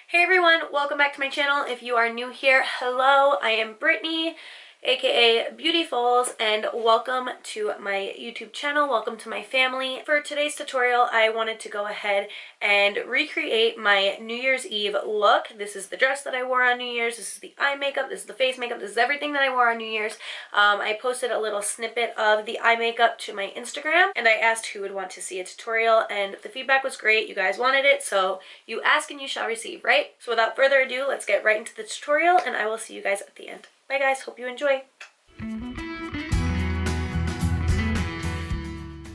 Hey everyone, welcome back to my channel. If you are new here, hello, I am Brittany, aka Beautifoles, and welcome to my YouTube channel. Welcome to my family. For today's tutorial, I wanted to go ahead and recreate my New Year's Eve look. This is the dress that I wore on New Year's. This is the eye makeup. This is the face makeup. This is everything that I wore on New Year's. I posted a little snippet of the eye makeup to my Instagram, and I asked who would want to see a tutorial, and the feedback was great. You guys wanted it, so you ask and you shall receive, right? So without further ado, let's get right into the tutorial, and I will see you guys at the end. Bye guys, hope you enjoy.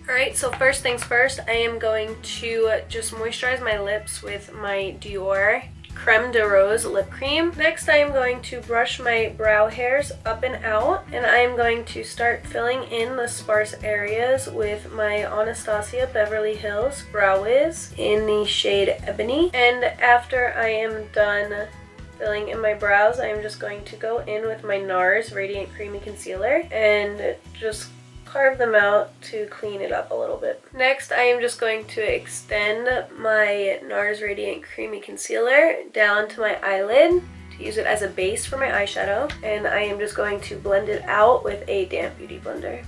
Alright, so first things first, I am going to just moisturize my lips with my Dior Creme de Rose lip cream. Next, I am going to brush my brow hairs up and out, and I am going to start filling in the sparse areas with my Anastasia Beverly Hills Brow Wiz in the shade Ebony. And after I am done filling in my brows, I am just going to go in with my NARS Radiant Creamy Concealer and just carve them out to clean it up a little bit. Next, I am just going to extend my NARS Radiant Creamy Concealer down to my eyelid to use it as a base for my eyeshadow, and I am just going to blend it out with a damp beauty blender.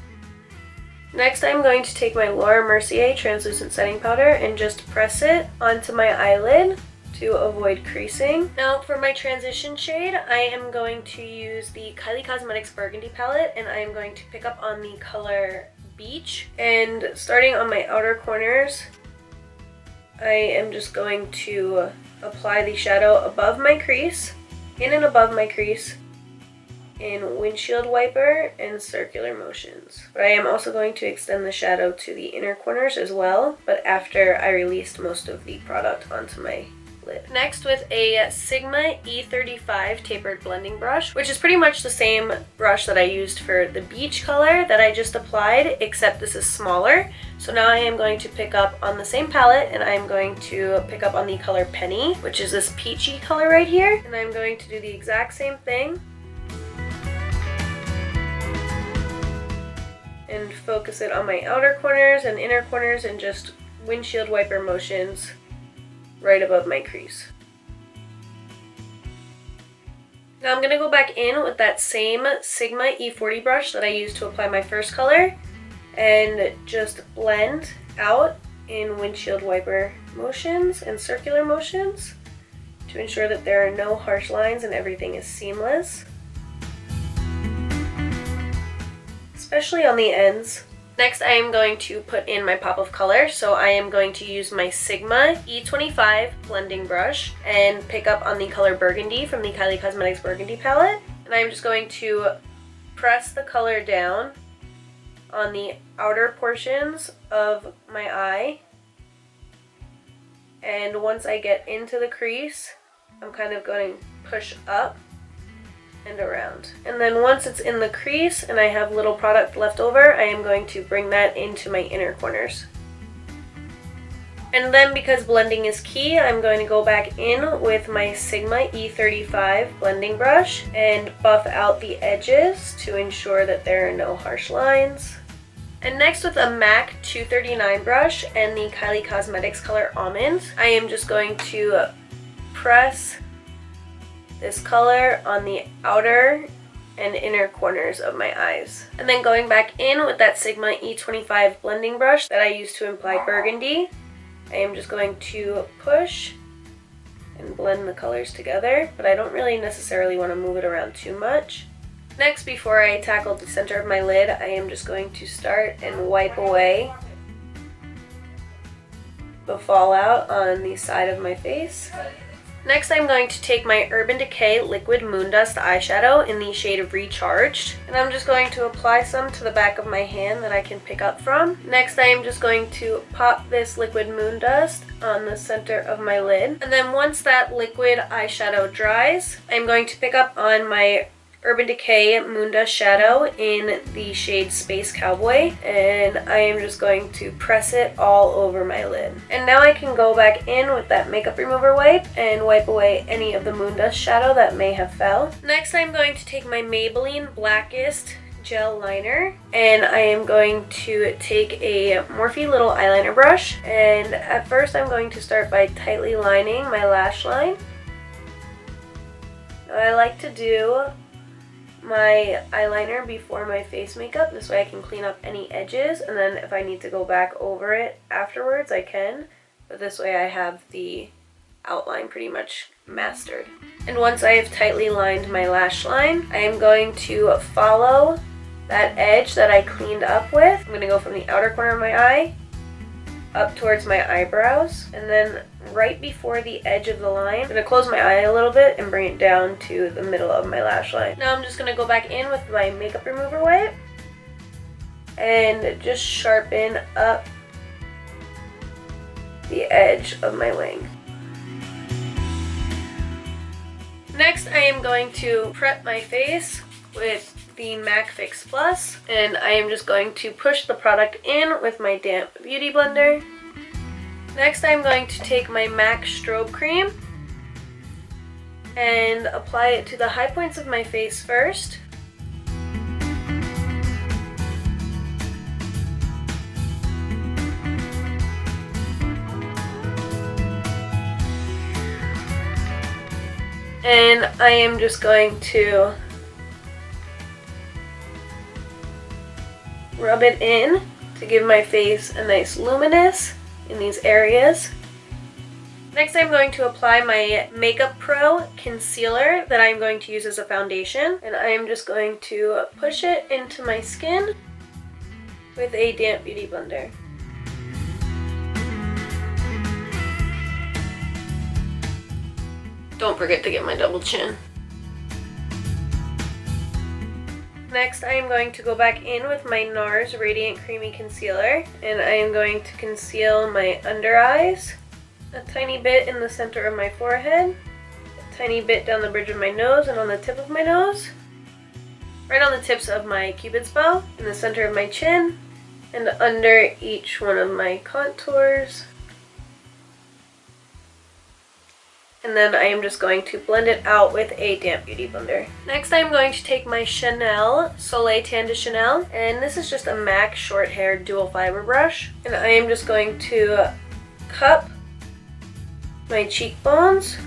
Next, I'm going to take my Laura Mercier translucent setting powder and just press it onto my eyelid to avoid creasing. Now for my transition shade, I am going to use the Kylie Cosmetics Burgundy palette, and I am going to pick up on the color Beach. And starting on my outer corners, I am just going to apply the shadow above my crease, in and above my crease, in windshield wiper and circular motions. But I am also going to extend the shadow to the inner corners as well, but after I released most of the product onto my lid. Next, with a Sigma E35 tapered blending brush, which is pretty much the same brush that I used for the beach color that I just applied, except this is smaller. So now I am going to pick up on the same palette, and I'm going to pick up on the color Penny, which is this peachy color right here, and I'm going to do the exact same thing and focus it on my outer corners and inner corners and just windshield wiper motions right above my crease. Now I'm going to go back in with that same Sigma E40 brush that I used to apply my first color and just blend out in windshield wiper motions and circular motions to ensure that there are no harsh lines and everything is seamless, especially on the ends. Next, I am going to put in my pop of color, so I am going to use my Sigma E25 blending brush and pick up on the color Burgundy from the Kylie Cosmetics Burgundy palette. And I'm just going to press the color down on the outer portions of my eye. And once I get into the crease, I'm kind of going to push up and around. And then once it's in the crease and I have little product left over, I am going to bring that into my inner corners. And then, because blending is key, I'm going to go back in with my Sigma E35 blending brush and buff out the edges to ensure that there are no harsh lines. And next, with a MAC 239 brush and the Kylie Cosmetics color Almond, I am just going to press this color on the outer and inner corners of my eyes. And then going back in with that Sigma E25 blending brush that I used to apply Burgundy, I am just going to push and blend the colors together, but I don't really necessarily want to move it around too much. Next, before I tackle the center of my lid, I am just going to start and wipe away the fallout on the side of my face. Next, I'm going to take my Urban Decay Liquid Moondust eyeshadow in the shade of Recharged, and I'm just going to apply some to the back of my hand that I can pick up from. Next, I am just going to pop this Liquid Moondust on the center of my lid, and then once that liquid eyeshadow dries, I'm going to pick up on my Urban Decay Moondust shadow in the shade Space Cowboy, and I am just going to press it all over my lid. And now I can go back in with that makeup remover wipe and wipe away any of the Moondust shadow that may have fell. Next, I'm going to take my Maybelline Blackest gel liner, and I am going to take a Morphe little eyeliner brush, and at first I'm going to start by tightly lining my lash line I like to do my eyeliner before my face makeup. This way I can clean up any edges, and then if I need to go back over it afterwards, I can. But this way I have the outline pretty much mastered. And once I have tightly lined my lash line, I am going to follow that edge that I cleaned up with. I'm going to go from the outer corner of my eye up towards my eyebrows, and then right before the edge of the line, I'm going to close my eye a little bit and bring it down to the middle of my lash line. Now I'm just going to go back in with my makeup remover wipe and just sharpen up the edge of my wing. Next, I am going to prep my face with the MAC Fix Plus, and I am just going to push the product in with my damp beauty blender. Next, I'm going to take my MAC Strobe Cream and apply it to the high points of my face first. And I am just going to rub it in to give my face a nice luminous in these areas. Next, I'm going to apply my Makeup Pro concealer that I'm going to use as a foundation, and I am just going to push it into my skin with a damp beauty blender. Don't forget to get my double chin. Next, I am going to go back in with my NARS Radiant Creamy Concealer, and I am going to conceal my under eyes, a tiny bit in the center of my forehead, a tiny bit down the bridge of my nose and on the tip of my nose, right on the tips of my cupid's bow, in the center of my chin, and under each one of my contours. And then I am just going to blend it out with a damp beauty blender. Next, I'm going to take my Chanel Soleil Tan de Chanel, and this is just a MAC short hair dual fiber brush. And I am just going to cup my cheekbones.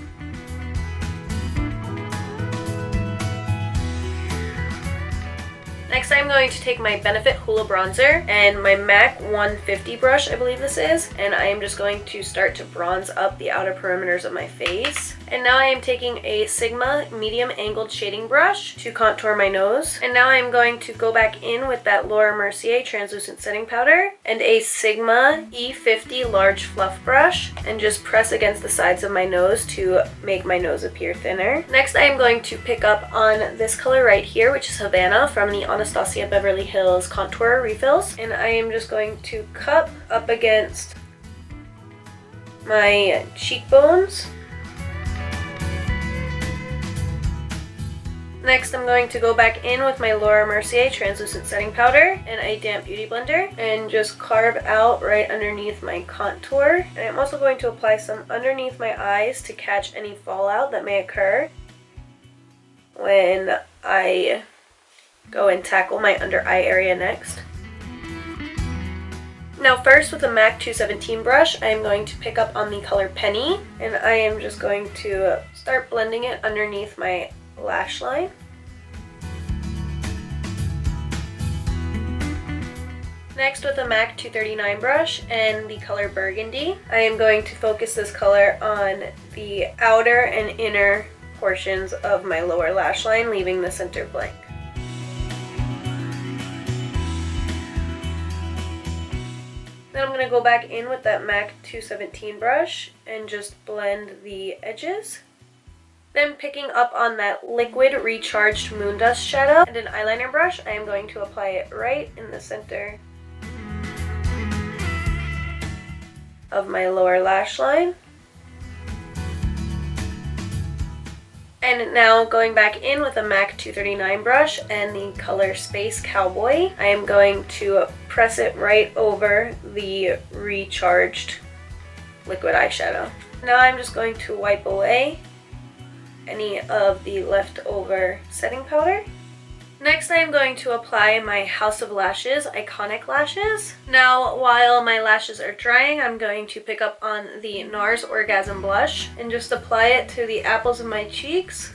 Next, I'm going to take my Benefit Hoola Bronzer and my MAC 150 brush, I believe this is, and I am just going to start to bronze up the outer perimeters of my face. And now I am taking a Sigma medium angled shading brush to contour my nose. And now I am going to go back in with that Laura Mercier translucent setting powder and a Sigma E50 large fluff brush and just press against the sides of my nose to make my nose appear thinner. Next, I am going to pick up on this color right here, which is Havana from the Anastasia Beverly Hills Contour Refills. And I am just going to cup up against my cheekbones. Next, I'm going to go back in with my Laura Mercier translucent setting powder and a damp beauty blender and just carve out right underneath my contour. And I'm also going to apply some underneath my eyes to catch any fallout that may occur when I go and tackle my under eye area next. Now first, with a MAC 217 brush, I am going to pick up on the color Penny, and I am just going to start blending it underneath my lash line. Next, with a MAC 239 brush and the color Burgundy, I am going to focus this color on the outer and inner portions of my lower lash line, leaving the center blank. Then I'm going to go back in with that MAC 217 brush and just blend the edges. Then, picking up on that liquid recharged moon dust shadow and an eyeliner brush, I am going to apply it right in the center of my lower lash line. And now, going back in with a MAC 239 brush and the color Space Cowboy, I am going to press it right over the recharged liquid eyeshadow. Now I'm just going to wipe away any of the leftover setting powder. Next, I am going to apply my House of Lashes Iconic Lashes. Now, while my lashes are drying, I'm going to pick up on the NARS Orgasm Blush and just apply it to the apples of my cheeks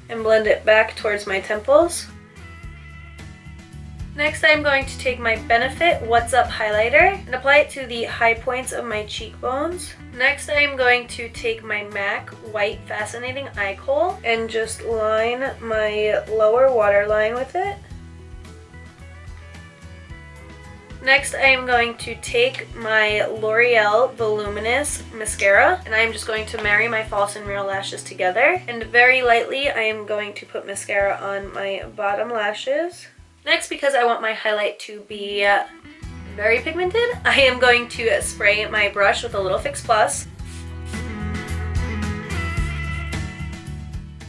and blend it back towards my temples. Next, I'm going to take my Benefit What's Up highlighter and apply it to the high points of my cheekbones. Next, I am going to take my MAC White Fascinating Eye Kohl and just line my lower waterline with it. Next, I am going to take my L'Oreal Voluminous Mascara, and I am just going to marry my false and real lashes together. And very lightly, I am going to put mascara on my bottom lashes. Next, because I want my highlight to be very pigmented, I am going to spray my brush with a little Fix Plus.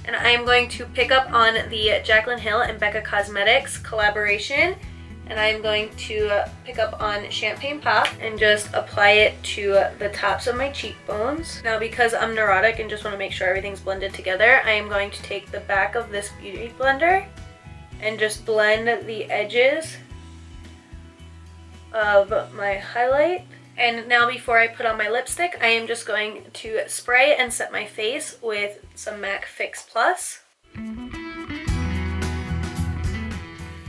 And I am going to pick up on the Jaclyn Hill and Becca Cosmetics collaboration. And I'm going to pick up on Champagne Pop and just apply it to the tops of my cheekbones. Now, because I'm neurotic and just want to make sure everything's blended together, I am going to take the back of this beauty blender and just blend the edges of my highlight. And now, before I put on my lipstick, I am just going to spray and set my face with some MAC Fix Plus.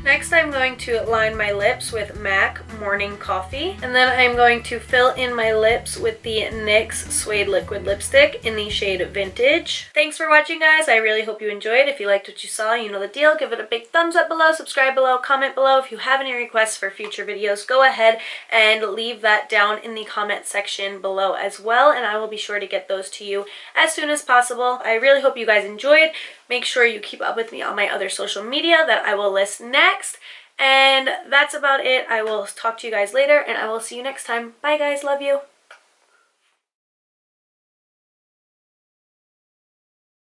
Next, I'm going to line my lips with MAC Morning Coffee. And then I'm going to fill in my lips with the NYX Suede Liquid Lipstick in the shade Vintage. Thanks for watching, guys. I really hope you enjoyed. If you liked what you saw, you know the deal. Give it a big thumbs up below, subscribe below, comment below. If you have any requests for future videos, go ahead and leave that down in the comment section below as well. And I will be sure to get those to you as soon as possible. I really hope you guys enjoyed. Make sure you keep up with me on my other social media that I will list next. And that's about it. I will talk to you guys later, and I will see you next time. Bye, guys. Love you.